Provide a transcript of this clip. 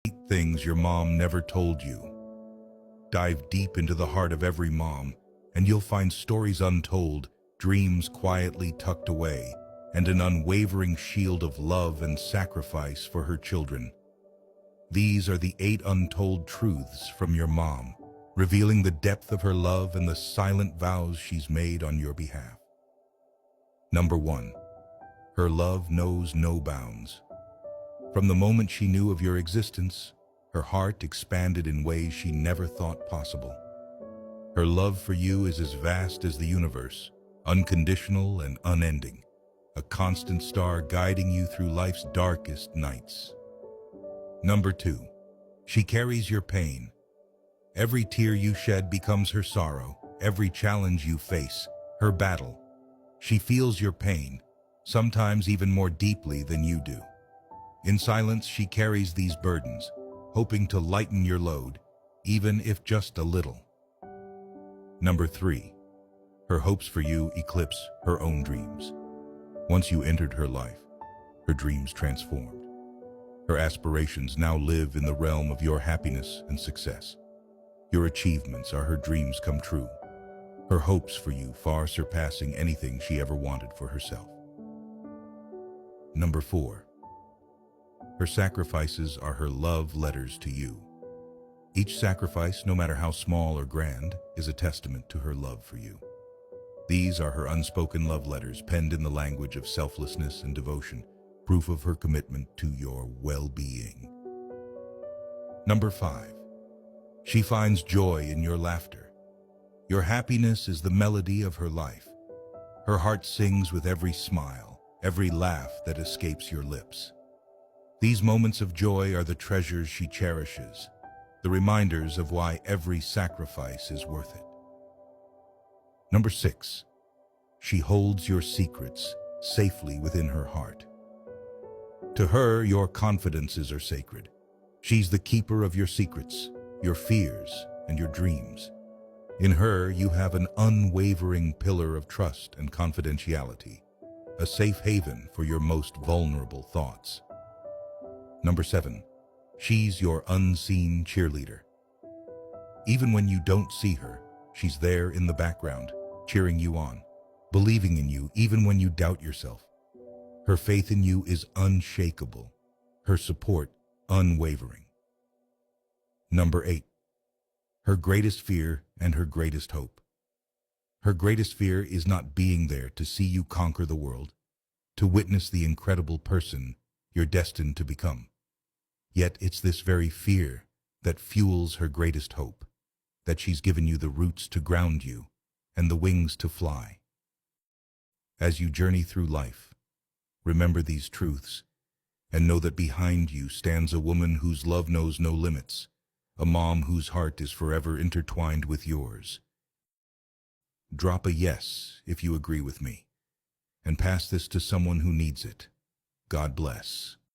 8 things your mom never told you. Dive deep into the heart of every mom, and you'll find stories untold, dreams quietly tucked away, and an unwavering shield of love and sacrifice for her children. These are the 8 untold truths from your mom, revealing the depth of her love and the silent vows she's made on your behalf. Number 1. Her love knows no bounds. From the moment she knew of your existence, her heart expanded in ways she never thought possible. Her love for you is as vast as the universe, unconditional and unending, a constant star guiding you through life's darkest nights. Number 2. She carries your pain. Every tear you shed becomes her sorrow, every challenge you face, her battle. She feels your pain, sometimes even more deeply than you do. In silence, she carries these burdens, hoping to lighten your load, even if just a little. Number 3. Her hopes for you eclipse her own dreams. Once you entered her life, her dreams transformed. Her aspirations now live in the realm of your happiness and success. Your achievements are her dreams come true, her hopes for you far surpassing anything she ever wanted for herself. Number 4. Her sacrifices are her love letters to you. Each sacrifice, no matter how small or grand, is a testament to her love for you. These are her unspoken love letters, penned in the language of selflessness and devotion, proof of her commitment to your well-being. Number 5. She finds joy in your laughter. Your happiness is the melody of her life. Her heart sings with every smile, every laugh that escapes your lips. These moments of joy are the treasures she cherishes, the reminders of why every sacrifice is worth it. Number 6. She holds your secrets safely within her heart. To her, your confidences are sacred. She's the keeper of your secrets, your fears, and your dreams. In her, you have an unwavering pillar of trust and confidentiality, a safe haven for your most vulnerable thoughts. Number 7. She's your unseen cheerleader. Even when you don't see her, she's there in the background, cheering you on, believing in you even when you doubt yourself. Her faith in you is unshakable, her support unwavering. Number 8. Her greatest fear and her greatest hope. Her greatest fear is not being there to see you conquer the world, to witness the incredible person you're destined to become. Yet it's this very fear that fuels her greatest hope, that she's given you the roots to ground you and the wings to fly. As you journey through life, remember these truths and know that behind you stands a woman whose love knows no limits, a mom whose heart is forever intertwined with yours. Drop a yes if you agree with me, and pass this to someone who needs it. God bless.